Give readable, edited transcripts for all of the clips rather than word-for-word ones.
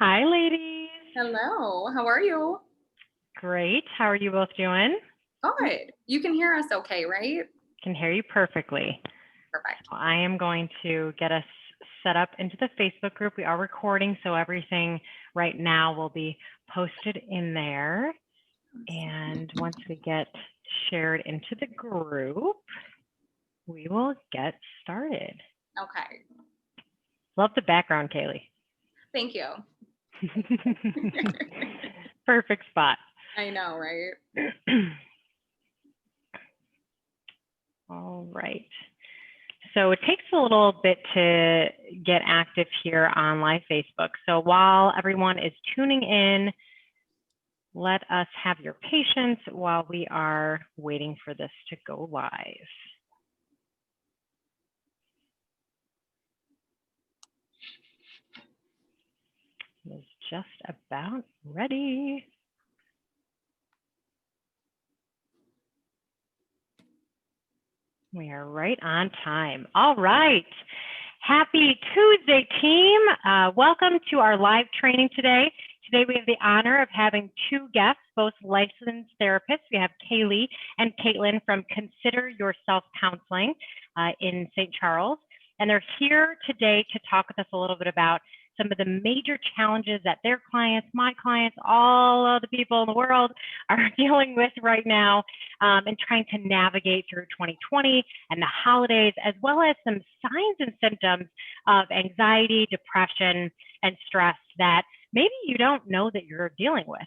Hi, ladies. Hello, how are you? Great. How are you both doing? Good. You can hear us okay, right? Can hear you perfectly. Perfect. I am going to get us set up into the Facebook group. We are recording, so everything right now will be posted in there. And once we get shared into the group, we will get started. Okay. Love the background, Kailey. Thank you. Perfect spot. I know, right? All right. So it takes a little bit to get active here on live Facebook. So while everyone is tuning in, let us have your patience while we are waiting for this to go live. It's just about ready. We are right on time. All right. Happy Tuesday, team. Welcome to our live training today. Today we have the honor of having two guests, both licensed therapists. We have Kailey and Caitlin from Consider Yourself Counseling in St. Charles. And they're here today to talk with us a little bit about some of the major challenges that their clients, my clients, all of the people in the world are dealing with right now, and trying to navigate through 2020 and the holidays, as well as some signs and symptoms of anxiety, depression, and stress that maybe you don't know that you're dealing with.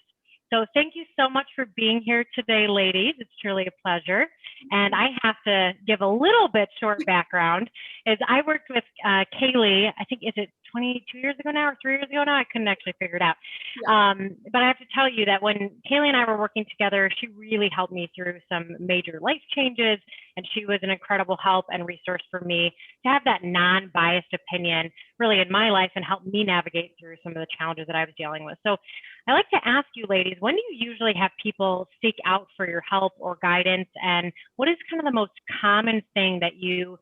So thank you so much for being here today, ladies. It's truly a pleasure. And I have to give a little bit short background. Is I worked with Kailey, I think, is it 22 years ago now or 3 years ago now? I couldn't actually figure it out. Yeah. But I have to tell you that when Kailey and I were working together, she really helped me through some major life changes. And she was an incredible help and resource for me to have that non-biased opinion really in my life and help me navigate through some of the challenges that I was dealing with. So I like to ask you, ladies, when do you usually have people seek out for your help or guidance? And what is kind of the most common thing that you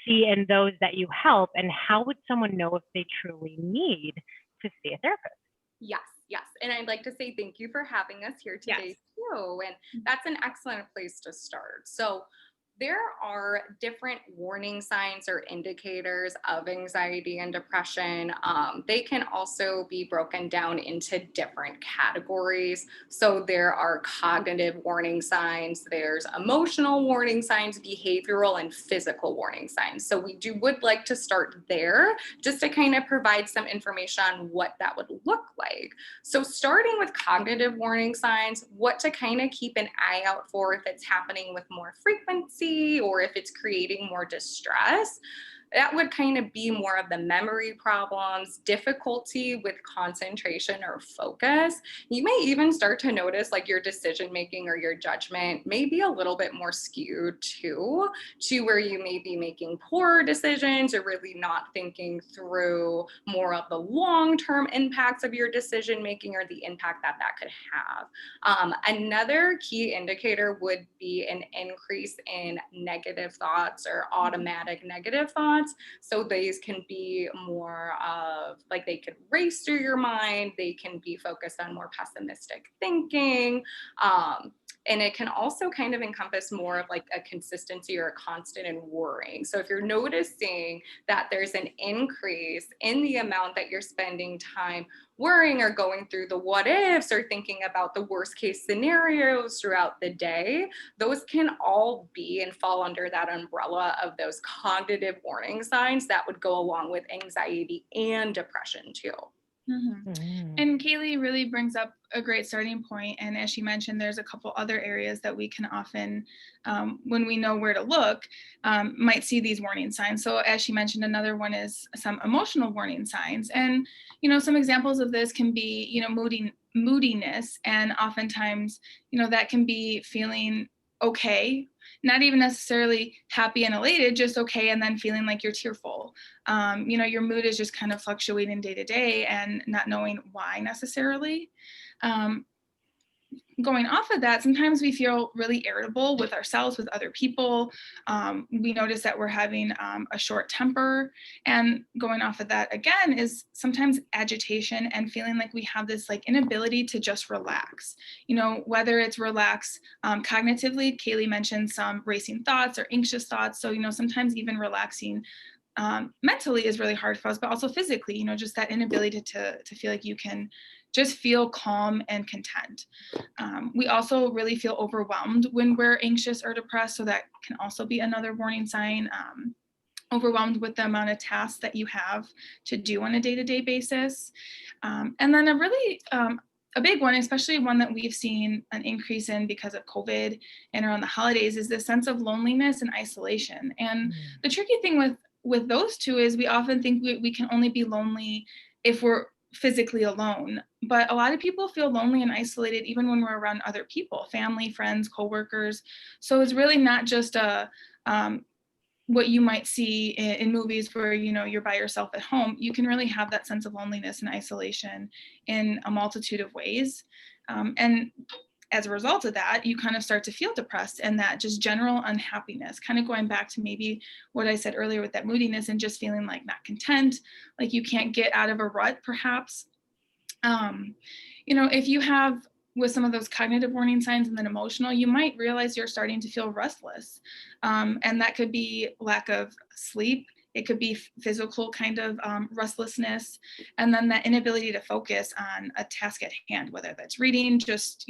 see in those that you help? And how would someone know if they truly need to see a therapist? Yes, yes. And I'd like to say thank you for having us here today too. And that's an excellent place to start. So there are different warning signs or indicators of anxiety and depression. They can also be broken down into different categories. So there are cognitive warning signs, there's emotional warning signs, behavioral and physical warning signs. So would like to start there just to kind of provide some information on what that would look like. So starting with cognitive warning signs, what to kind of keep an eye out for if it's happening with more frequency or if it's creating more distress. That would kind of be more of the memory problems, difficulty with concentration or focus. You may even start to notice like your decision making or your judgment may be a little bit more skewed to where you may be making poor decisions or really not thinking through more of the long-term impacts of your decision making or the impact that that could have. Another key indicator would be an increase in negative thoughts or automatic negative thoughts. So these can be more of like they could race through your mind, they can be focused on more pessimistic thinking. And it can also kind of encompass more of like a consistency or a constant in worrying. So if you're noticing that there's an increase in the amount that you're spending time worrying or going through the what ifs or thinking about the worst case scenarios throughout the day, those can all be and fall under that umbrella of those cognitive warning signs that would go along with anxiety and depression too. And Kailey really brings up a great starting point. And as she mentioned, there's a couple other areas that we can often, when we know where to look, might see these warning signs. So as she mentioned, another one is some emotional warning signs. And, some examples of this can be, moodiness. And oftentimes, that can be feeling okay, not even necessarily happy and elated, just okay, and then feeling like you're tearful. Your mood is just kind of fluctuating day to day and not knowing why necessarily. going off of that, sometimes we feel really irritable with ourselves, with other people. We notice that we're having a short temper, and going off of that again is sometimes agitation and feeling like we have this like inability to just relax, whether it's relax cognitively. Kailey mentioned some racing thoughts or anxious thoughts. So, sometimes even relaxing mentally is really hard for us, but also physically, just that inability to feel like you can just feel calm and content. We also really feel overwhelmed when we're anxious or depressed. So that can also be another warning sign. Overwhelmed with the amount of tasks that you have to do on a day-to-day basis. And then a big one, especially one that we've seen an increase in because of COVID and around the holidays, is this sense of loneliness and isolation. And the tricky thing with those two is we often think we can only be lonely if we're physically alone, but a lot of people feel lonely and isolated even when we're around other people, family, friends, coworkers. So it's really not just what you might see in movies where you're by yourself at home. You can really have that sense of loneliness and isolation in a multitude of ways, and as a result of that, you kind of start to feel depressed and that just general unhappiness, kind of going back to maybe what I said earlier with that moodiness and just feeling like not content, like you can't get out of a rut, perhaps. If you have with some of those cognitive warning signs and then emotional, you might realize you're starting to feel restless. And that could be lack of sleep. It could be physical kind of restlessness, and then that inability to focus on a task at hand, whether that's reading, just,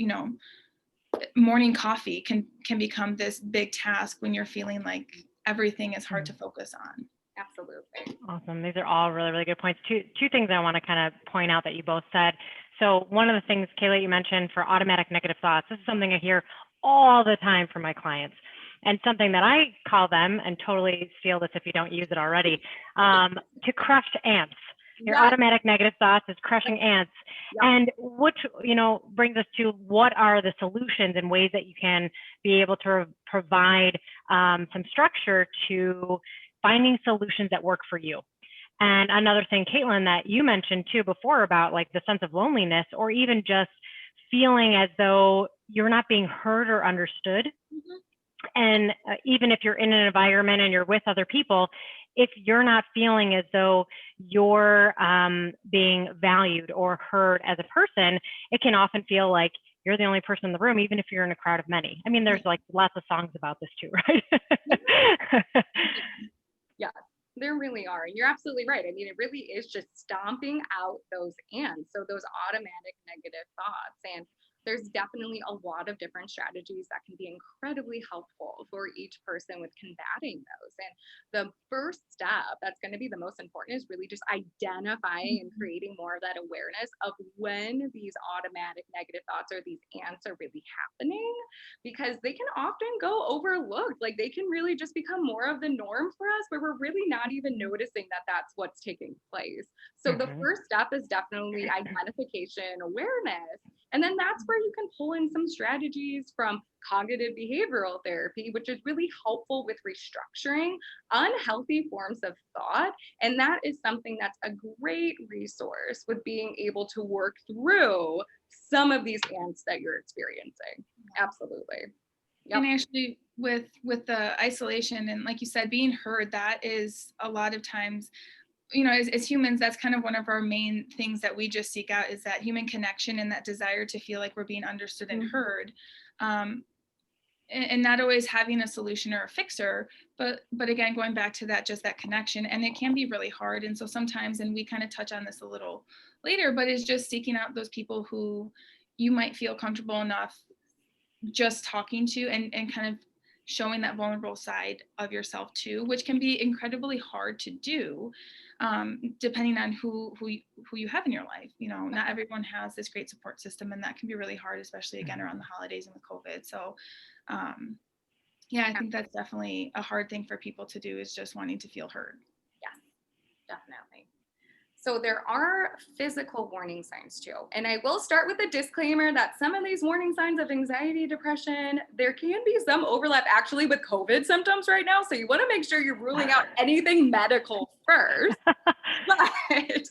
morning coffee can become this big task when you're feeling like everything is hard to focus on. Absolutely. Awesome. These are all really, really good points. Two things I want to kind of point out that you both said. So one of the things, Kailey, you mentioned for automatic negative thoughts, this is something I hear all the time from my clients, and something that I call them, and totally steal this if you don't use it already, to crush ants. Your automatic negative thoughts is crushing ants. And which, brings us to what are the solutions and ways that you can be able to provide some structure to finding solutions that work for you. And another thing, Caitlin, that you mentioned too before about like the sense of loneliness, or even just feeling as though you're not being heard or understood. And even if you're in an environment and you're with other people, if you're not feeling as though you're being valued or heard as a person, it can often feel like you're the only person in the room, even if you're in a crowd of many. I mean, there's like lots of songs about this too, right? Yeah, there really are. And you're absolutely right. I mean, it really is just stomping out those ants. So those automatic negative thoughts. And there's definitely a lot of different strategies that can be incredibly helpful for each person with combating those. And the first step that's going to be the most important is really just identifying and creating more of that awareness of when these automatic negative thoughts or these ants are really happening, because they can often go overlooked. Like they can really just become more of the norm for us, where we're really not even noticing that that's what's taking place. So the first step is definitely identification, awareness. And then that's where you can pull in some strategies from cognitive behavioral therapy, which is really helpful with restructuring unhealthy forms of thought. And that is something that's a great resource with being able to work through some of these ants that you're experiencing. Absolutely. Yep. And actually with the isolation and like you said, being heard, that is a lot of times, as humans, that's kind of one of our main things that we just seek out, is that human connection and that desire to feel like we're being understood and heard. And not always having a solution or a fixer, but again, going back to that, just that connection. And it can be really hard. And so sometimes, and we kind of touch on this a little later, but it's just seeking out those people who you might feel comfortable enough just talking to and kind of showing that vulnerable side of yourself too, which can be incredibly hard to do, depending on who you have in your life. Not everyone has this great support system, and that can be really hard, especially again around the holidays and with COVID. So I think that's definitely a hard thing for people to do, is just wanting to feel heard. Yes, definitely. So there are physical warning signs too. And I will start with a disclaimer that some of these warning signs of anxiety, depression, there can be some overlap actually with COVID symptoms right now. So you want to make sure you're ruling out anything medical first. But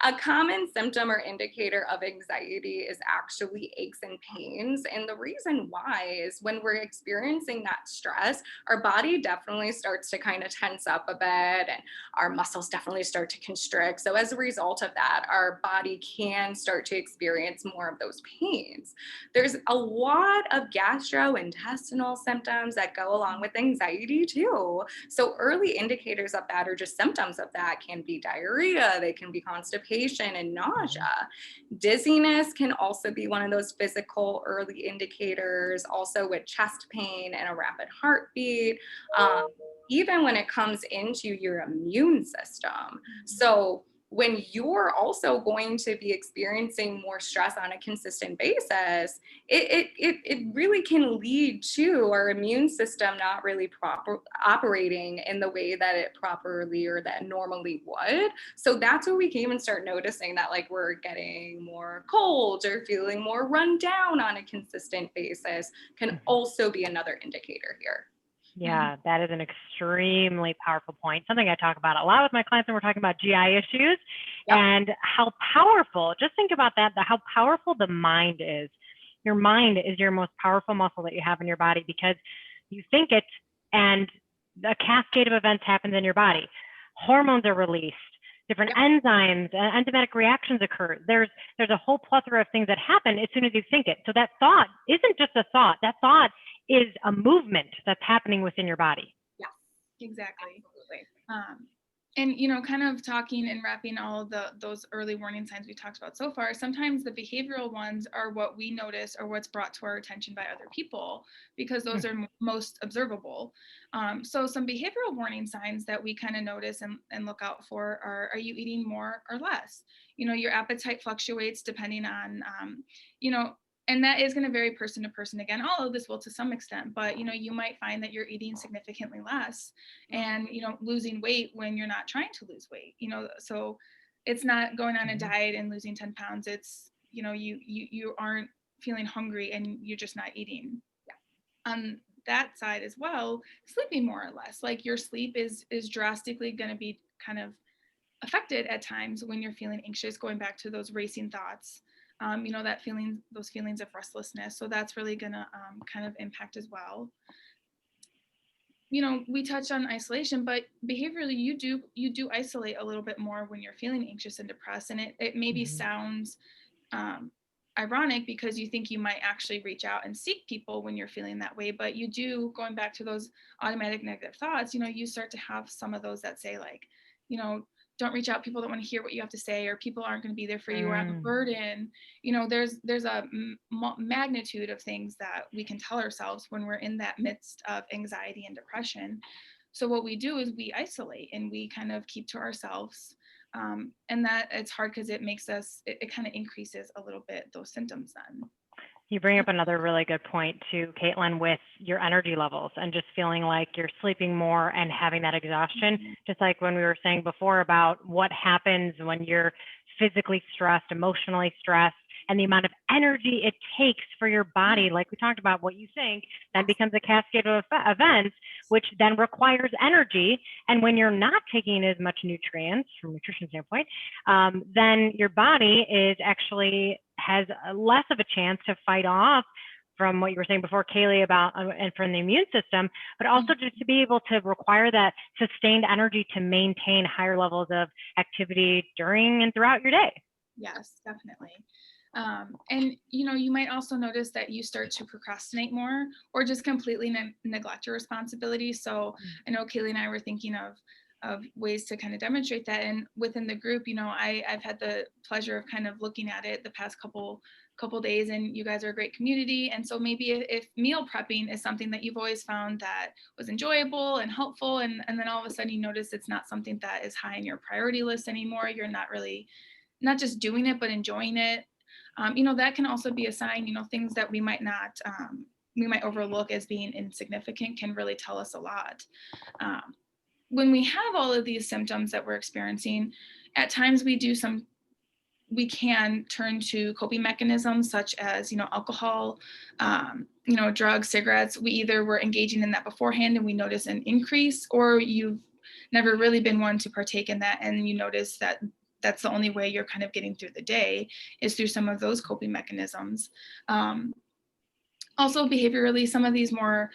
a common symptom or indicator of anxiety is actually aches and pains. And the reason why is when we're experiencing that stress, our body definitely starts to kind of tense up a bit and our muscles definitely start to constrict. So as a result of that, our body can start to experience more of those pains. There's a lot of gastrointestinal symptoms that go along with anxiety too. So early indicators of that, or just symptoms of that, can be diarrhea, they can be constipation and nausea. Dizziness can also be one of those physical early indicators, also with chest pain and a rapid heartbeat, even when it comes into your immune system. So when you're also going to be experiencing more stress on a consistent basis, it really can lead to our immune system not really operating in the way that it properly or that normally would. So that's where we can even start noticing that like we're getting more colds or feeling more run down on a consistent basis can also be another indicator here. Yeah, that is an extremely powerful point. Something I talk about a lot with my clients when we're talking about GI issues. Yep. And how powerful, just think about that, how powerful the mind is. Your mind is your most powerful muscle that you have in your body because you think it and a cascade of events happens in your body. Hormones are released, different enzymes and enzymatic reactions occur. There's a whole plethora of things that happen as soon as you think it. So that thought isn't just a thought. That thought is a movement that's happening within your body. Yeah, exactly. And, you know, kind of talking and wrapping all of those early warning signs we talked about so far, sometimes the behavioral ones are what we notice or what's brought to our attention by other people, because those are most observable. So some behavioral warning signs that we kind of notice and look out for are you eating more or less? You know, your appetite fluctuates depending on, you know, and that is going to vary person to person. Again, all of this will to some extent, but, you know, you might find that you're eating significantly less and, you know, losing weight when you're not trying to lose weight, you know, so it's not going on a diet and losing 10 pounds. It's, you know, you aren't feeling hungry and you're just not eating. On that side as well, sleeping more or less, like your sleep is drastically going to be kind of affected at times when you're feeling anxious, going back to those racing thoughts. You know, those feelings of restlessness. So that's really gonna kind of impact as well. You know, we touched on isolation, but behaviorally, you do isolate a little bit more when you're feeling anxious and depressed, and it maybe sounds ironic because you think you might actually reach out and seek people when you're feeling that way, but you do, going back to those automatic negative thoughts, you know, you start to have some of those that say like, you know, don't reach out, people don't want to hear what you have to say, or people aren't going to be there for you, or have a burden. You know, there's a magnitude of things that we can tell ourselves when we're in that midst of anxiety and depression. So what we do is we isolate and we kind of keep to ourselves. And that it's hard because it makes us, it kind of increases a little bit those symptoms then. You bring up another really good point too, Caitlin, with your energy levels and just feeling like you're sleeping more and having that exhaustion, just like when we were saying before about what happens when you're physically stressed, emotionally stressed, and the amount of energy it takes for your body, like we talked about, what you think, then becomes a cascade of events, which then requires energy. And when you're not taking as much nutrients from a nutrition standpoint, then your body is actually has less of a chance to fight off from what you were saying before, Kailey, about and from the immune system, but also just to be able to require that sustained energy to maintain higher levels of activity during and throughout your day. Yes, definitely. And, you know, you might also notice that you start to procrastinate more or just completely neglect your responsibilities. So I know Kailey and I were thinking of ways to kind of demonstrate that. And within the group, you know, I've had the pleasure of kind of looking at it the past couple days, and you guys are a great community. And so maybe if meal prepping is something that you've always found that was enjoyable and helpful, and then all of a sudden you notice it's not something that is high in your priority list anymore, you're not just doing it, but enjoying it. You know, that can also be a sign. You know, things that we might overlook as being insignificant can really tell us a lot. When we have all of these symptoms that we're experiencing, at times we can turn to coping mechanisms such as, you know, alcohol, you know, drugs, cigarettes. We either were engaging in that beforehand and we notice an increase, or you've never really been one to partake in that, and you notice that that's the only way you're kind of getting through the day is through some of those coping mechanisms. Also behaviorally, some of these more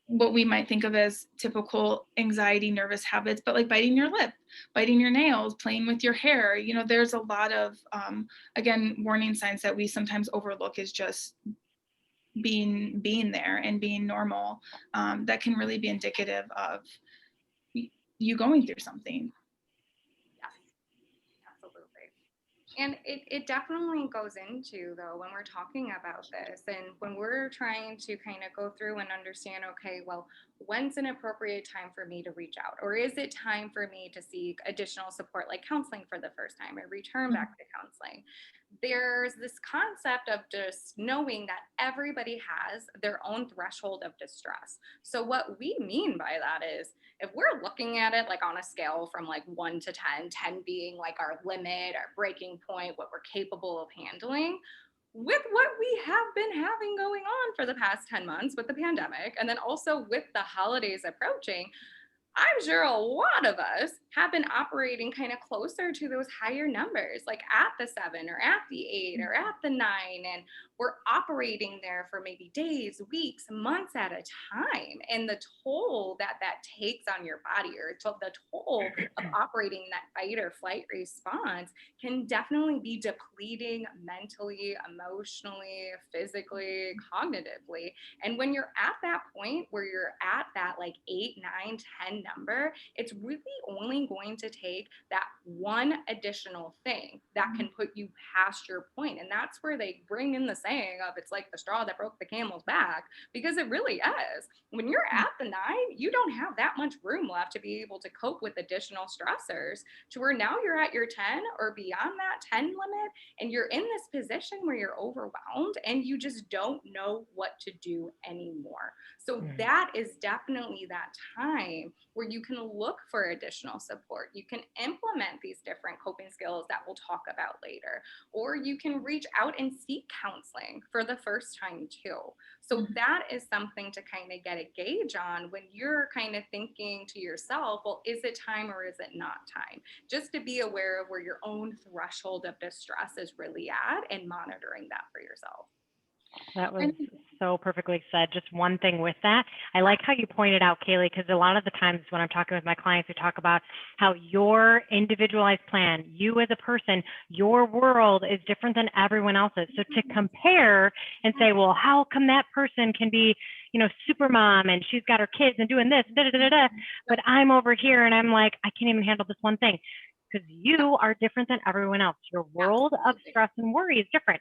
what we might think of as typical anxiety, nervous habits, but like biting your lip, biting your nails, playing with your hair, you know, there's a lot of, again, warning signs that we sometimes overlook is just being there and being normal. That can really be indicative of you going through something. Yes, absolutely. And it definitely goes into, though, when we're talking about this and when we're trying to kind of go through and understand, okay, well, when's an appropriate time for me to reach out? Or is it time for me to seek additional support like counseling for the first time or return back to counseling? There's this concept of just knowing that everybody has their own threshold of distress. So what we mean by that is if we're looking at it like on a scale from like 1 to 10, 10 being like our limit, our breaking point, what we're capable of handling, with what we have been having going on for the past 10 months with the pandemic, and then also with the holidays approaching, I'm sure a lot of us have been operating kind of closer to those higher numbers, like at the 7 or at the 8 or at the 9. And we're operating there for maybe days, weeks, months at a time. And the toll that that takes on your body, or the toll of operating that fight or flight response, can definitely be depleting mentally, emotionally, physically, cognitively. And when you're at that point where you're at that like 8, 9, 10 number, it's really only going to take that one additional thing that can put you past your point. And that's where they bring in the saying of it's like the straw that broke the camel's back, because it really is. When you're at the 9, you don't have that much room left to be able to cope with additional stressors, to where now you're at your 10 or beyond that 10 limit, and you're in this position where you're overwhelmed and you just don't know what to do anymore. So that is definitely that time where you can look for additional support. You can implement these different coping skills that we'll talk about later, or you can reach out and seek counseling for the first time too. So that is something to kind of get a gauge on when you're kind of thinking to yourself, well, is it time or is it not time? Just to be aware of where your own threshold of distress is really at and monitoring that for yourself. That was so perfectly said. Just one thing with that. I like how you pointed out, Kailey, because a lot of the times when I'm talking with my clients, we talk about how your individualized plan, you as a person, your world is different than everyone else's. So to compare and say, well, how come that person can be, you know, super mom and she's got her kids and doing this, da, da, da, da, but I'm over here and I'm like, I can't even handle this one thing. Because you are different than everyone else. Your world of stress and worry is different.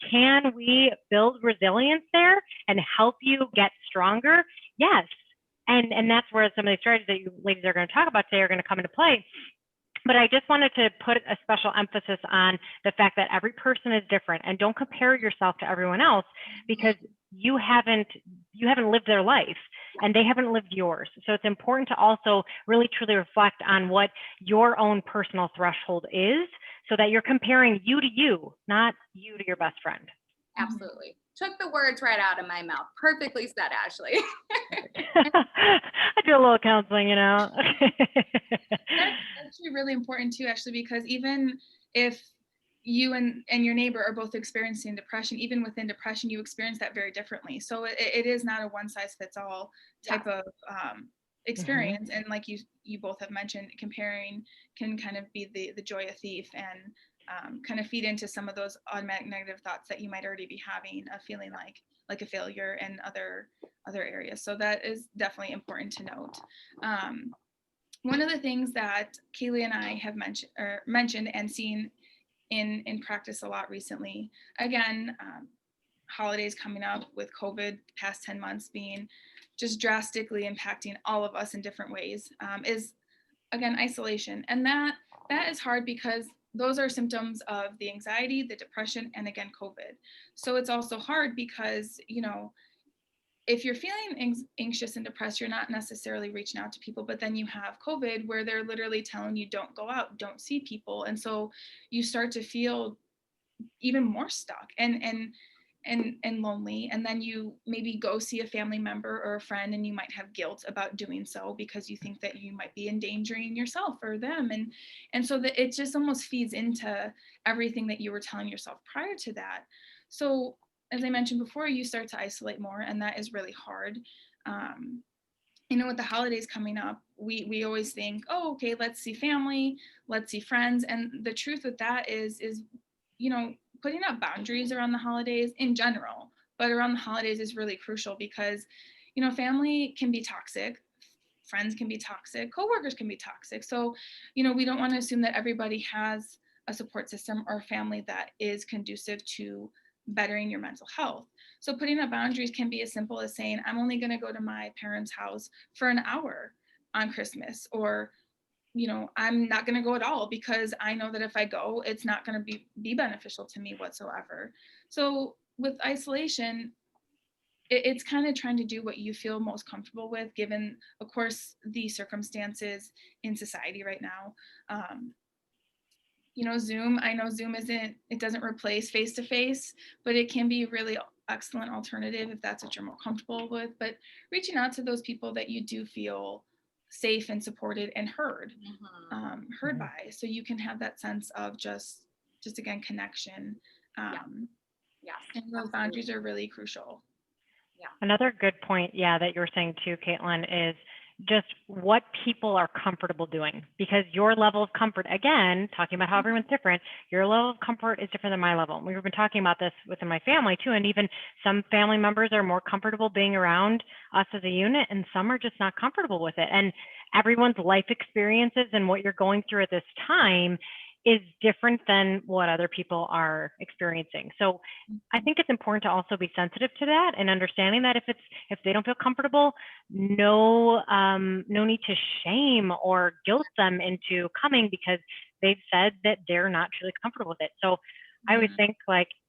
Can we build resilience there and help you get stronger? Yes. And that's where some of the strategies that you ladies are going to talk about today are going to come into play. But I just wanted to put a special emphasis on the fact that every person is different, and don't compare yourself to everyone else, because you haven't lived their life and they haven't lived yours. So it's important to also really truly reflect on what your own personal threshold is, so that you're comparing you to you, not you to your best friend. Absolutely. Took the words right out of my mouth. Perfectly said, Ashley. I do a little counseling, you know. That's actually really important too, Ashley, because even if you and your neighbor are both experiencing depression, even within depression, you experience that very differently. So it is not a one size fits all type of experience. And like you both have mentioned, comparing can kind of be the joy of thief, and kind of feed into some of those automatic negative thoughts that you might already be having, of feeling like a failure and other areas. So that is definitely important to note. One of the things that Kailey and I have mentioned and seen in practice a lot recently, again, holidays coming up with COVID, past 10 months being just drastically impacting all of us in different ways, is again isolation. And that is hard, because those are symptoms of the anxiety, the depression, and again COVID. So it's also hard because, you know, if you're feeling anxious and depressed, you're not necessarily reaching out to people, but then you have COVID where they're literally telling you don't go out, don't see people. And so you start to feel even more stuck. And and lonely, and then you maybe go see a family member or a friend, and you might have guilt about doing so because you think that you might be endangering yourself or them, and so that it just almost feeds into everything that you were telling yourself prior to that. So as I mentioned before, you start to isolate more, and that is really hard. With the holidays coming up, we always think, oh, okay, let's see family, let's see friends, and the truth with that is putting up boundaries around the holidays in general, but around the holidays is really crucial because, family can be toxic, friends can be toxic, coworkers can be toxic. So, we don't want to assume that everybody has a support system or family that is conducive to bettering your mental health. So putting up boundaries can be as simple as saying, I'm only going to go to my parents' house for an hour on Christmas, or I'm not going to go at all because I know that if I go, it's not going to be beneficial to me whatsoever. So with isolation, it's kind of trying to do what you feel most comfortable with, given, of course, the circumstances in society right now. Zoom, I know Zoom it doesn't replace face-to-face, but it can be a really excellent alternative if that's what you're more comfortable with. But reaching out to those people that you do feel safe and supported and heard by, so you can have that sense of just again, connection. And those boundaries are really crucial. Yeah. Another good point, that you're saying too, Caitlin, is just what people are comfortable doing, because your level of comfort, again, talking about how everyone's different, your level of comfort is different than my level. We've been talking about this within my family too, and even some family members are more comfortable being around us as a unit, and some are just not comfortable with it. And everyone's life experiences and what you're going through at this time is different than what other people are experiencing. So I think it's important to also be sensitive to that and understanding that if they don't feel comfortable, no need to shame or guilt them into coming because they've said that they're not truly comfortable with it. So I always think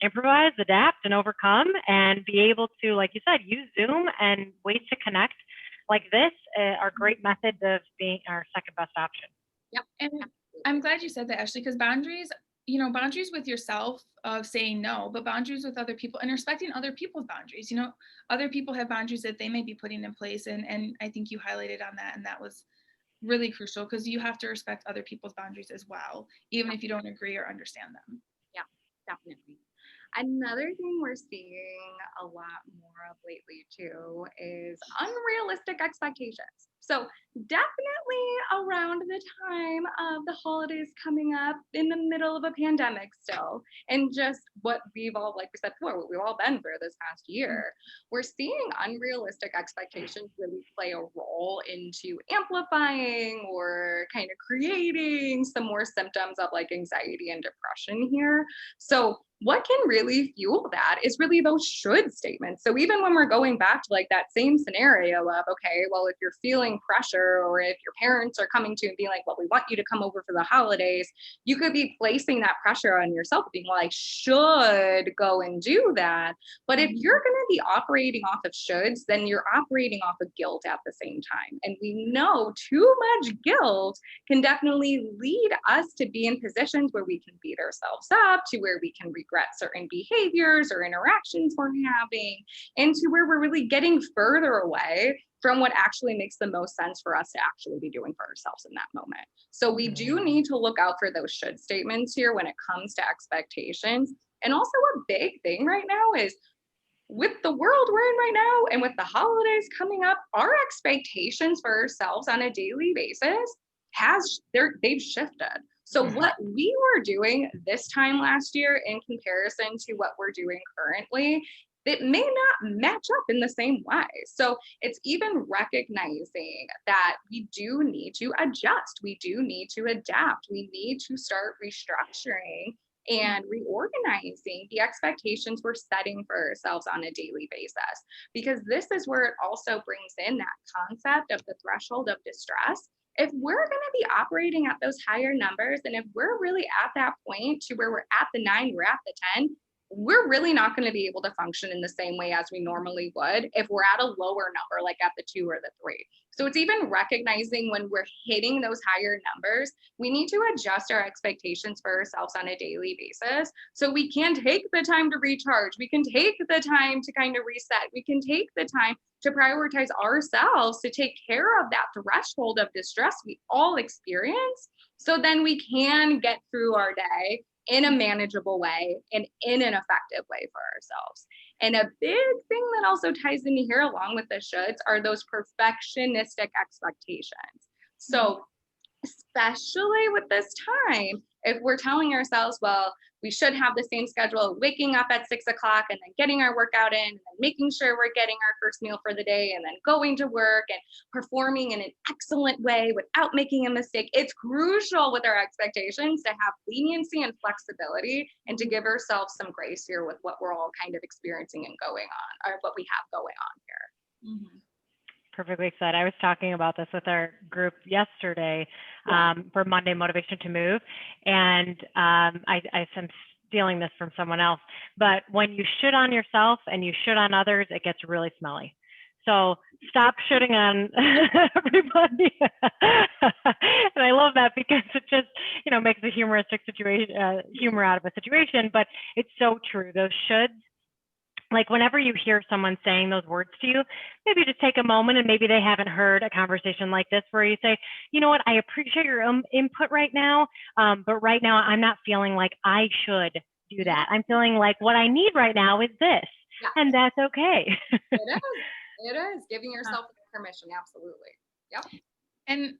improvise, adapt, and overcome, and be able to, like you said, use Zoom and ways to connect like this are great methods of being our second best option. Yep. And I'm glad you said that, Ashley, because boundaries with yourself of saying no, but boundaries with other people and respecting other people's boundaries. Other people have boundaries that they may be putting in place. And I think you highlighted on that. And that was really crucial because you have to respect other people's boundaries as well, even if you don't agree or understand them. Yeah, definitely. Another thing we're seeing a lot more of lately too is unrealistic expectations. So definitely around the time of the holidays coming up, in the middle of a pandemic still, and just what we've all, like we said before, what we've all been through this past year, we're seeing unrealistic expectations really play a role into amplifying or kind of creating some more symptoms of anxiety and depression here. So what can really fuel that is really those should statements. So even when we're going back to that same scenario of, okay, well, if you're feeling pressure or if your parents are coming to you and being like, well, we want you to come over for the holidays, you could be placing that pressure on yourself, being like, should go and do that. But if you're going to be operating off of shoulds, then you're operating off of guilt at the same time. And we know too much guilt can definitely lead us to be in positions where we can beat ourselves up, to where we can regret certain behaviors or interactions we're having, and to where we're really getting further away from what actually makes the most sense for us to actually be doing for ourselves in that moment. So we do need to look out for those should statements here when it comes to expectations. And also a big thing right now is with the world we're in right now and with the holidays coming up, our expectations for ourselves on a daily basis they've shifted. So what we were doing this time last year in comparison to what we're doing currently, it may not match up in the same way. So it's even recognizing that we do need to adjust. We do need to adapt. We need to start restructuring and reorganizing the expectations we're setting for ourselves on a daily basis. Because this is where it also brings in that concept of the threshold of distress. If we're going to be operating at those higher numbers, and if we're really at that point to where we're at the 9, we're at the 10, we're really not going to be able to function in the same way as we normally would if we're at a lower number, like at the 2 or the 3. So it's even recognizing when we're hitting those higher numbers, we need to adjust our expectations for ourselves on a daily basis. So we can take the time to recharge. We can take the time to kind of reset. We can take the time to prioritize ourselves to take care of that threshold of distress we all experience. So then we can get through our day in a manageable way and in an effective way for ourselves. And a big thing that also ties in here along with the shoulds are those perfectionistic expectations. So especially with this time, if we're telling ourselves, well, we should have the same schedule, waking up at 6 o'clock and then getting our workout in and then making sure we're getting our first meal for the day and then going to work and performing in an excellent way without making a mistake. It's crucial with our expectations to have leniency and flexibility and to give ourselves some grace here with what we're all kind of experiencing and going on, or what we have going on here. Mm-hmm. Perfectly said. I was talking about this with our group yesterday for Monday Motivation to Move. And I'm stealing this from someone else. But when you shit on yourself and you shit on others, it gets really smelly. So stop shitting on everybody. And I love that because it just, makes a humoristic situation, humor out of a situation. But it's so true. Those shoulds. Like whenever you hear someone saying those words to you, maybe just take a moment and maybe they haven't heard a conversation like this where you say, you know what, I appreciate your input right now, but right now I'm not feeling like I should do that. I'm feeling like what I need right now is this, and that's okay. It is giving yourself permission. Absolutely. Yep. And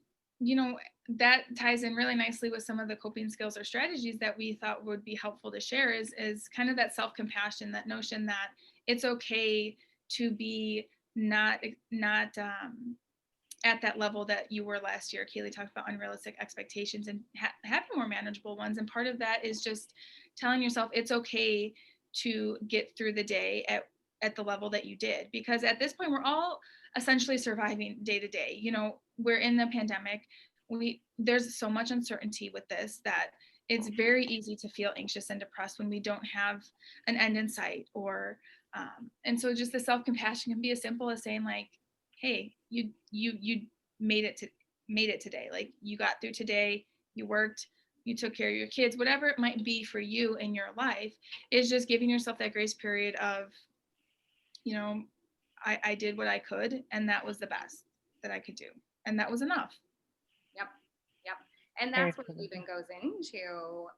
that ties in really nicely with some of the coping skills or strategies that we thought would be helpful to share is kind of that self-compassion, that notion that it's okay to be not at that level that you were last year. Kailey talked about unrealistic expectations and having more manageable ones. And part of that is just telling yourself it's okay to get through the day at the level that you did, because at this point we're all essentially surviving day to day. We're in the pandemic. There's so much uncertainty with this that it's very easy to feel anxious and depressed when we don't have an end in sight, and so just the self-compassion can be as simple as saying like, hey, you made it today. Like you got through today, you worked, you took care of your kids, whatever it might be for you in your life, is just giving yourself that grace period of, I did what I could, and that was the best that I could do. And that was enough. Yep. And that's what even goes into,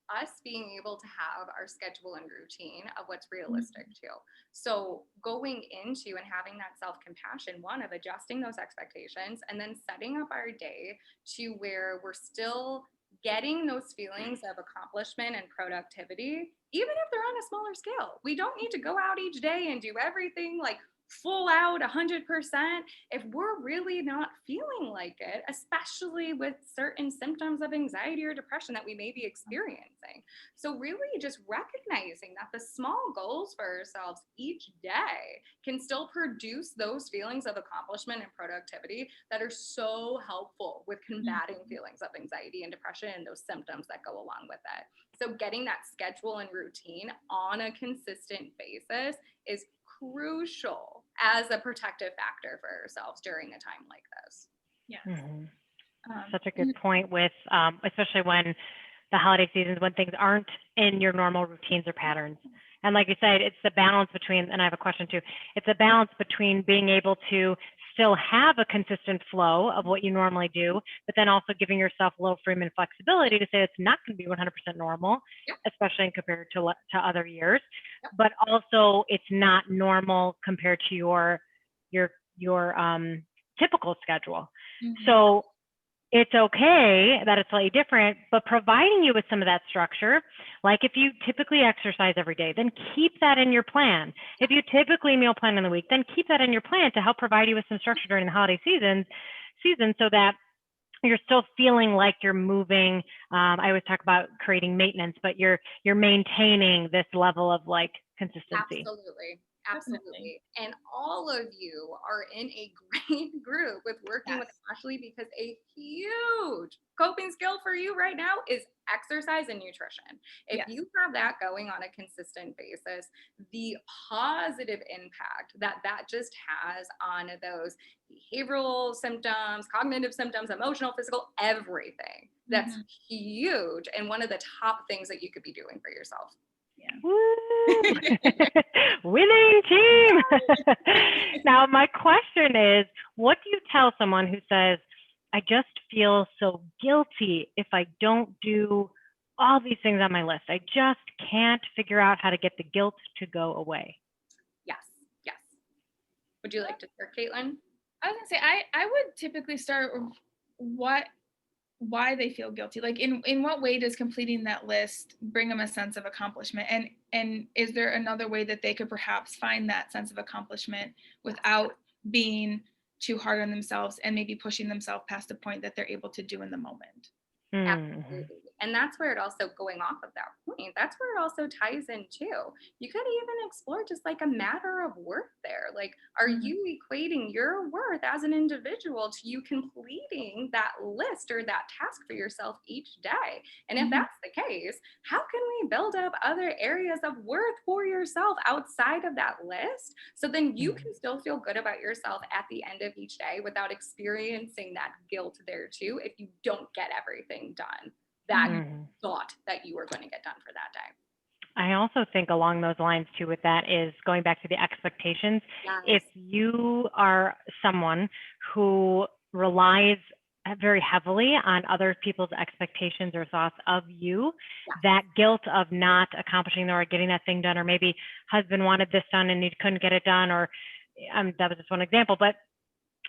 us being able to have our schedule and routine of what's realistic too. So going into and having that self-compassion, one of adjusting those expectations and then setting up our day to where we're still getting those feelings of accomplishment and productivity, even if they're on a smaller scale. We don't need to go out each day and do everything like full out 100% if we're really not feeling like it, especially with certain symptoms of anxiety or depression that we may be experiencing. So really just recognizing that the small goals for ourselves each day can still produce those feelings of accomplishment and productivity that are so helpful with combating feelings of anxiety and depression and those symptoms that go along with it. So getting that schedule and routine on a consistent basis is crucial as a protective factor for ourselves during a time like this. Yeah. Such a good point with, especially when the holiday seasons, when things aren't in your normal routines or patterns. And like you said, it's the balance between, and I have a question too, it's a balance between being able to still have a consistent flow of what you normally do, but then also giving yourself a little freedom and flexibility to say it's not going to be 100% normal, especially compared to other years, but also it's not normal compared to your typical schedule. So it's okay that it's slightly different, but providing you with some of that structure, like if you typically exercise every day, then keep that in your plan. If you typically meal plan in the week, then keep that in your plan to help provide you with some structure during the holiday season so that you're still feeling like you're moving. I always talk about creating maintenance, but you're maintaining this level of like consistency. Absolutely. And all of you are in a great group with working with Ashley, because a huge coping skill for you right now is exercise and nutrition. If you have that going on a consistent basis, the positive impact that just has on those behavioral symptoms, cognitive symptoms, emotional, physical, everything, that's huge. And one of the top things that you could be doing for yourself. Woo! Winning team. Now, my question is, what do you tell someone who says, I just feel so guilty if I don't do all these things on my list? I just can't figure out how to get the guilt to go away. Yes. Would you like to start, Caitlin? I was gonna say, I would typically start with why they feel guilty. Like in what way does completing that list bring them a sense of accomplishment? And is there another way that they could perhaps find that sense of accomplishment without being too hard on themselves and maybe pushing themselves past the point that they're able to do in the moment? Absolutely. And that's where it also, going off of that point, that's where it also ties in too. You could even explore just like a matter of worth there. Like, are you equating your worth as an individual to you completing that list or that task for yourself each day? And if that's the case, how can we build up other areas of worth for yourself outside of that list? So then you can still feel good about yourself at the end of each day without experiencing that guilt there too, if you don't get everything done that thought that you were going to get done for that day. I also think along those lines too with that is going back to the expectations. If you are someone who relies very heavily on other people's expectations or thoughts of you, that guilt of not accomplishing or getting that thing done, or maybe husband wanted this done and he couldn't get it done, or that was just one example, but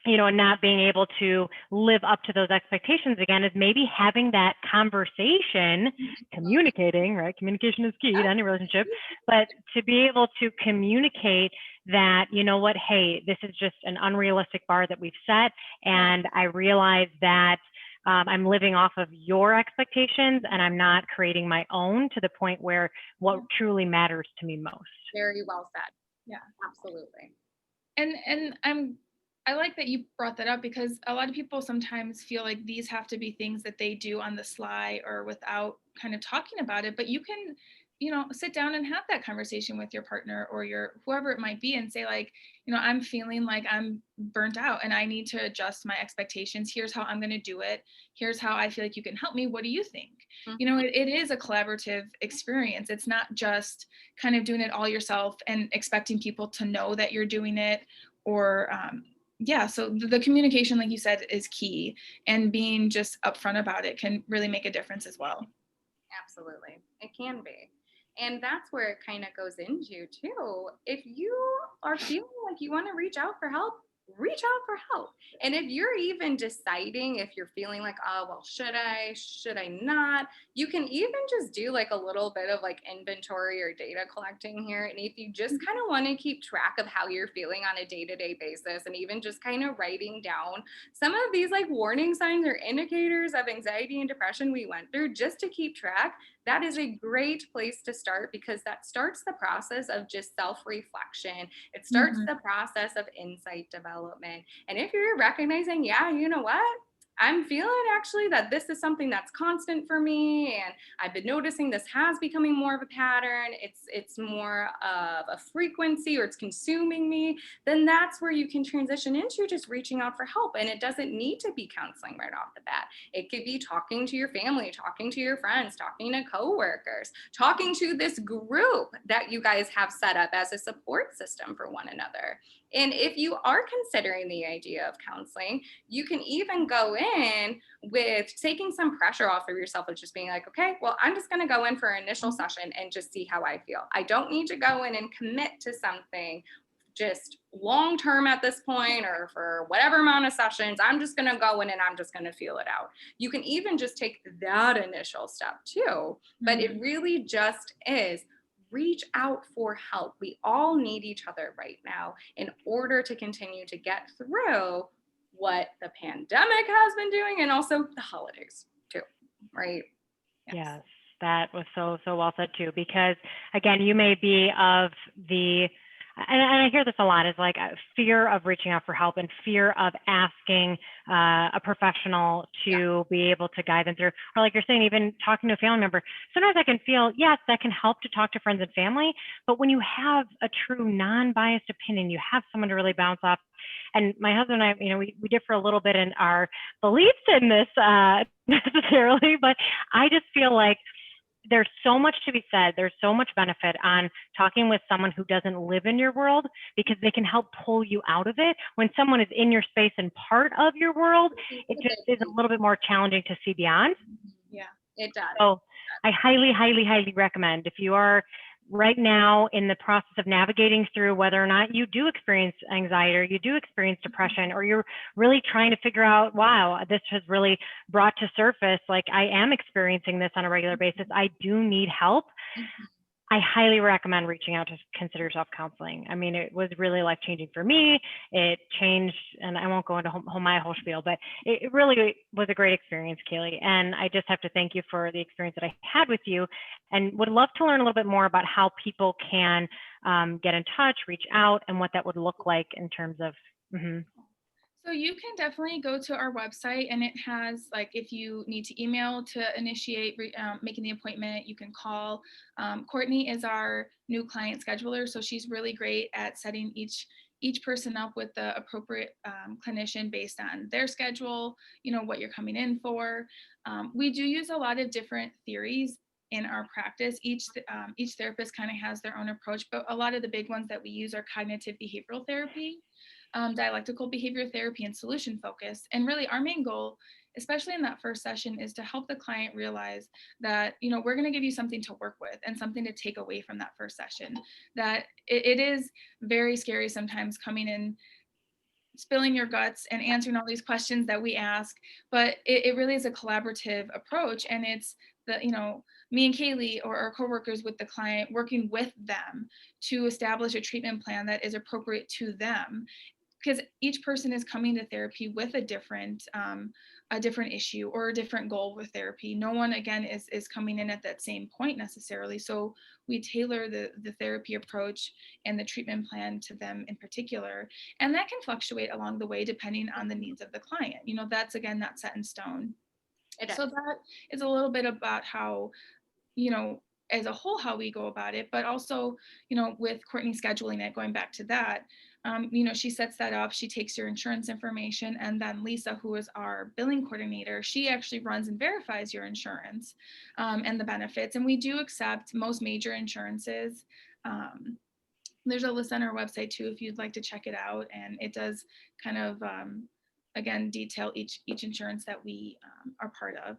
and not being able to live up to those expectations again, is maybe having that conversation, communicating, right? Communication is key to any relationship, but to be able to communicate that, you know what, hey, this is just an unrealistic bar that we've set. And I realize that I'm living off of your expectations and I'm not creating my own to the point where what truly matters to me most. Very well said. Yeah, absolutely. And I like that you brought that up, because a lot of people sometimes feel like these have to be things that they do on the sly or without kind of talking about it. But you can, sit down and have that conversation with your partner or your whoever it might be and say, like, I'm feeling like I'm burnt out and I need to adjust my expectations. Here's how I'm going to do it. Here's how I feel like you can help me. What do you think? It is a collaborative experience. It's not just kind of doing it all yourself and expecting people to know that you're doing it, or so the communication, like you said, is key, and being just upfront about it can really make a difference as well. Absolutely. It can be. And that's where it kind of goes into too. If you are feeling like you want to reach out for help, reach out for help. And if you're even deciding if you're feeling like, oh, well, should I not? You can even just do like a little bit of like inventory or data collecting here. And if you just kind of want to keep track of how you're feeling on a day-to-day basis, and even just kind of writing down some of these like warning signs or indicators of anxiety and depression we went through, just to keep track, that is a great place to start, because that starts the process of just self-reflection. It starts the process of insight development. And if you're recognizing, yeah, you know what? I'm feeling actually that this is something that's constant for me, and I've been noticing this has becoming more of a pattern. It's more of a frequency, or it's consuming me. Then that's where you can transition into just reaching out for help. And it doesn't need to be counseling right off the bat. It could be talking to your family, talking to your friends, talking to coworkers, talking to this group that you guys have set up as a support system for one another. And if you are considering the idea of counseling, you can even go in with taking some pressure off of yourself of just being like, okay, well, I'm just going to go in for an initial session and just see how I feel. I don't need to go in and commit to something just long term at this point, or for whatever amount of sessions. I'm just going to go in and I'm just going to feel it out. You can even just take that initial step too. But it really just is, reach out for help. We all need each other right now in order to continue to get through what the pandemic has been doing, and also the holidays too, right? Yes, that was so well said too, because again, you may be of the and I hear this a lot, is like fear of reaching out for help and fear of asking a professional to be able to guide them through, or like you're saying, even talking to a family member. Sometimes I can feel, yes, that can help to talk to friends and family, but when you have a true non-biased opinion, you have someone to really bounce off. And my husband and I, you know, we differ a little bit in our beliefs in this necessarily, but I just feel like there's so much to be said. There's so much benefit on talking with someone who doesn't live in your world, because they can help pull you out of it. When someone is in your space and part of your world, it just is a little bit more challenging to see beyond. Yeah, it does. So I highly, highly, highly recommend, if you are right now in the process of navigating through whether or not you do experience anxiety or you do experience depression, or you're really trying to figure out, wow, this has really brought to surface, like I am experiencing this on a regular basis, I do need help. I highly recommend reaching out to consider yourself counseling. I mean, it was really life-changing for me. It changed, and I won't go into my whole spiel, but it really was a great experience, Kailey. And I just have to thank you for the experience that I had with you, and would love to learn a little bit more about how people can get in touch, reach out, and what that would look like in terms of. So you can definitely go to our website, and it has, like, if you need to email to initiate making the appointment, you can call. Courtney is our new client scheduler, so she's really great at setting each person up with the appropriate clinician based on their schedule, you know, what you're coming in for. We do use a lot of different theories in our practice. Each therapist kind of has their own approach, but a lot of the big ones that we use are cognitive behavioral therapy, dialectical behavior therapy, and solution focus. And really our main goal, especially in that first session, is to help the client realize that, you know, we're going to give you something to work with and something to take away from that first session. That it is very scary sometimes coming in, spilling your guts and answering all these questions that we ask, but it really is a collaborative approach. And it's you know, me and Kailey, or our coworkers with the client, working with them to establish a treatment plan that is appropriate to them, because each person is coming to therapy with a different issue or a different goal with therapy. No one, again, is coming in at that same point necessarily. So we tailor the therapy approach and the treatment plan to them in particular. And that can fluctuate along the way depending on the needs of the client. You know, that's, again, not set in stone. So that is a little bit about how, you know, as a whole, how we go about it, but also, you know, with Courtney scheduling it, going back to that, you know, she sets that up, she takes your insurance information, and then Lisa, who is our billing coordinator, she actually runs and verifies your insurance and the benefits. And we do accept most major insurances. There's a list on our website too, if you'd like to check it out. And it does kind of, again, detail each insurance that we are part of.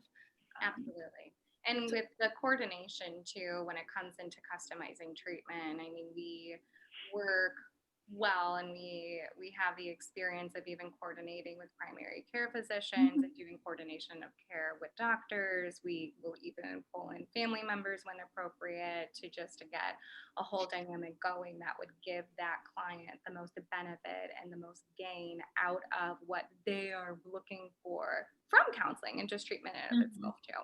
Absolutely. And with the coordination too, when it comes into customizing treatment, I mean, we work well, and we have the experience of even coordinating with primary care physicians and doing coordination of care with doctors. We will even pull in family members when appropriate to get a whole dynamic going that would give that client the most benefit and the most gain out of what they are looking for from counseling and just treatment in itself too.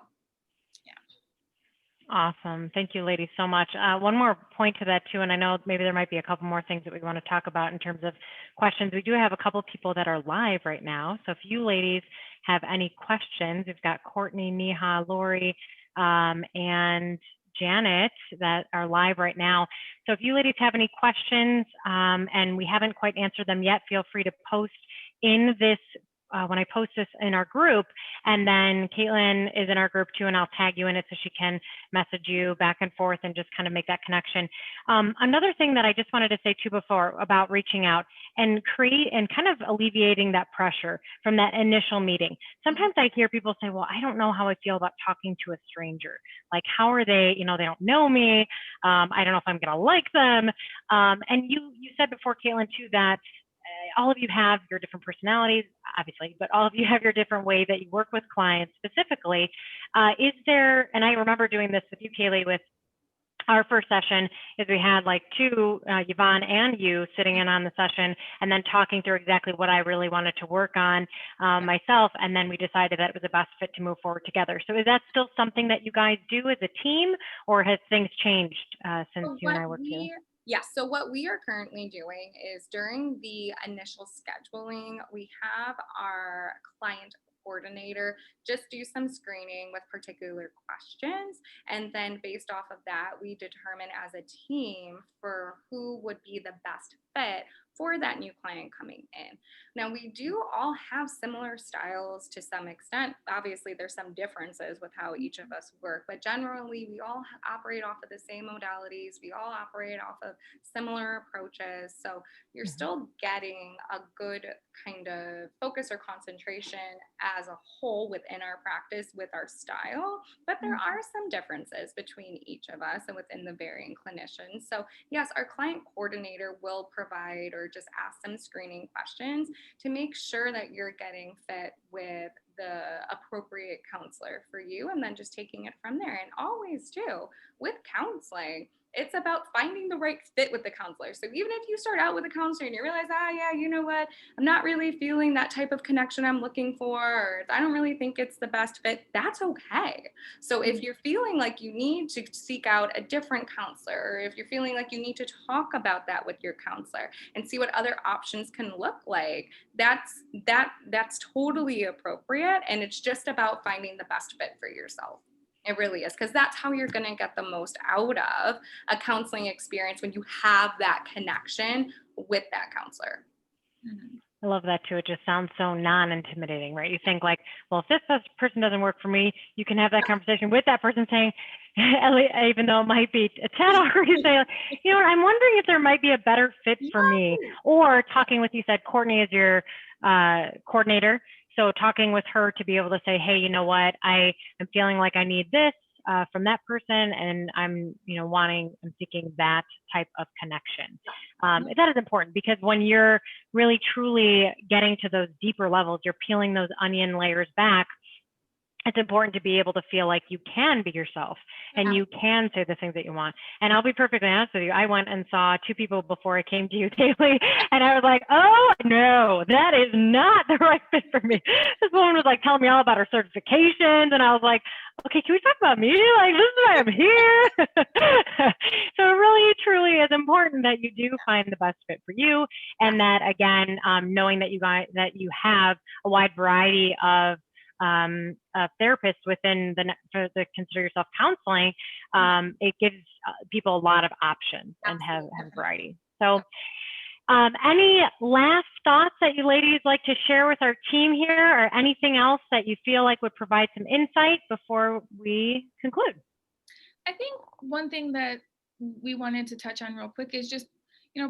Awesome. Thank you, ladies, so much. One more point to that too, and I know maybe there might be a couple more things that we want to talk about in terms of questions. We do have a couple people that are live right now. So if you ladies have any questions, we've got Courtney, Neha, Lori, and Janet that are live right now. So if you ladies have any questions and we haven't quite answered them yet, feel free to post in this when I post this in our group, and then Caitlin is in our group too, and I'll tag you in it so she can message you back and forth and just kind of make that connection. Another thing that I just wanted to say too before about reaching out and kind of alleviating that pressure from that initial meeting. Sometimes I hear people say, well, I don't know how I feel about talking to a stranger. Like, how are they, you know, they don't know me. I don't know if I'm gonna like them. And you said before, Caitlin, too, that all of you have your different personalities, obviously, but all of you have your different way that you work with clients specifically. Is there, and I remember doing this with you, Kailey, with our first session, is we had like two, Yvonne and you, sitting in on the session and then talking through exactly what I really wanted to work on myself. And then we decided that it was the best fit to move forward together. So is that still something that you guys do as a team, or has things changed since you and I worked together? Yes. So what we are currently doing is during the initial scheduling, we have our client coordinator just do some screening with particular questions. And then based off of that, we determine as a team for who would be the best fit for that new client coming in. Now, we do all have similar styles to some extent. Obviously, there's some differences with how each of us work, but generally, we all operate off of the same modalities. We all operate off of similar approaches. So you're still getting a good kind of focus or concentration as a whole within our practice with our style, but there are some differences between each of us and within the varying clinicians. So yes, our client coordinator will provide or just ask some screening questions to make sure that you're getting fit with the appropriate counselor for you, and then just taking it from there. And always too, with counseling, it's about finding the right fit with the counselor. So even if you start out with a counselor and you realize, yeah, you know what, I'm not really feeling that type of connection I'm looking for, or I don't really think it's the best fit, that's okay. So if you're feeling like you need to seek out a different counselor, or if you're feeling like you need to talk about that with your counselor and see what other options can look like, that's totally appropriate. And it's just about finding the best fit for yourself. It really is, because that's how you're going to get the most out of a counseling experience, when you have that connection with that counselor. I love that too. It just sounds so non-intimidating, right? You think like, well, if this person doesn't work for me, you can have that conversation with that person saying, even though it might be a tad awkward, you say, you know what, I'm wondering if there might be a better fit for me. Or talking with, you said Courtney is your coordinator. So talking with her to be able to say, hey, you know what, I am feeling like I need this from that person, and I'm, I'm seeking that type of connection. That is important, because when you're really truly getting to those deeper levels, you're peeling those onion layers back. It's important to be able to feel like you can be yourself and you can say the things that you want. And I'll be perfectly honest with you. I went and saw 2 people before I came to you, Kailey, and I was like, oh no, that is not the right fit for me. This woman was like telling me all about her certifications, and I was like, okay, can we talk about me? Like, this is why I'm here. So it really, truly is important that you do find the best fit for you, and that, again, knowing that you have a wide variety of therapists within to consider yourself counseling, it gives people a lot of options and have variety. So any last thoughts that you ladies like to share with our team here, or anything else that you feel like would provide some insight before we conclude? I think one thing that we wanted to touch on real quick is just,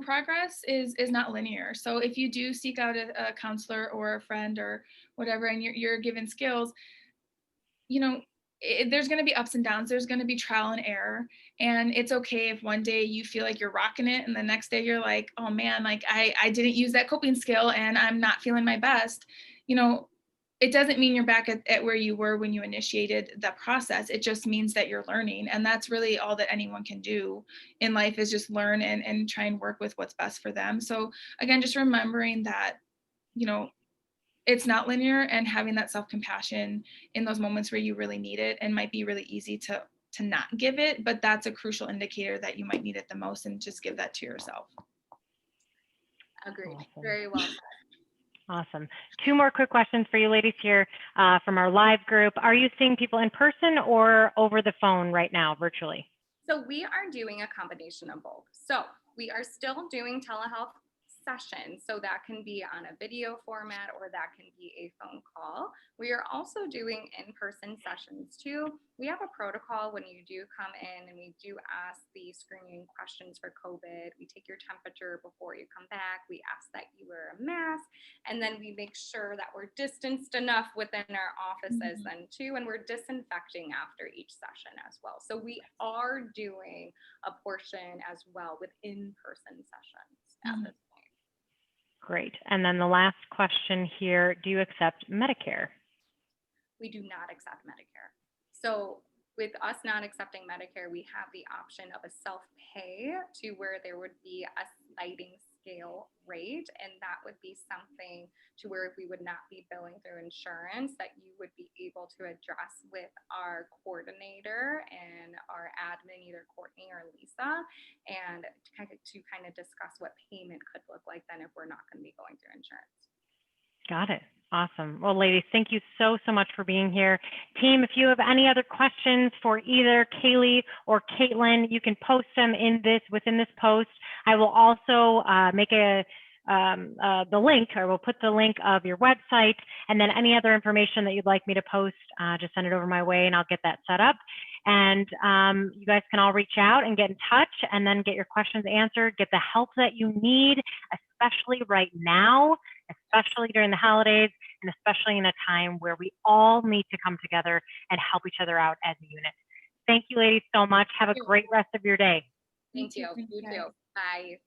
progress is not linear. So if you do seek out a counselor or a friend or whatever, and you're given skills, there's going to be ups and downs. There's going to be trial and error. And it's okay if one day you feel like you're rocking it, and the next day you're like, oh man, like I didn't use that coping skill and I'm not feeling my best. It doesn't mean you're back at where you were when you initiated the process. It just means that you're learning. And that's really all that anyone can do in life, is just learn and try and work with what's best for them. So again, just remembering that, it's not linear, and having that self-compassion in those moments where you really need it, and might be really easy to not give it, but that's a crucial indicator that you might need it the most, and just give that to yourself. Agreed. Awesome. Very well said. Awesome. 2 more quick questions for you ladies here from our live group. Are you seeing people in person or over the phone right now, virtually? So we are doing a combination of both. So we are still doing telehealth sessions. So that can be on a video format, or that can be a phone call. We are also doing in-person sessions too. We have a protocol when you do come in, and we do ask the screening questions for COVID. We take your temperature before you come back. We ask that you wear a mask, and then we make sure that we're distanced enough within our offices then too, and we're disinfecting after each session as well. So we are doing a portion as well with in-person sessions at this point. Great. And then the last question here, do you accept Medicare? We do not accept Medicare. So with us not accepting Medicare, we have the option of a self-pay, to where there would be a sliding scale rate. And that would be something to where we would not be billing through insurance, that you would be able to address with our coordinator and our admin, either Courtney or Lisa, and to kind of discuss what payment could look like then if we're not going to be going through insurance. Got it. Awesome. Well, ladies, thank you so much for being here. Team, if you have any other questions for either Kailey or Caitlin, you can post them within this post. I will also make the link, or we'll put the link of your website, and then any other information that you'd like me to post, just send it over my way and I'll get that set up. And you guys can all reach out and get in touch and then get your questions answered, get the help that you need, especially right now, especially during the holidays, and especially in a time where we all need to come together and help each other out as a unit. Thank you, ladies, so much. Have a great rest of your day. Thank you. You too. Bye.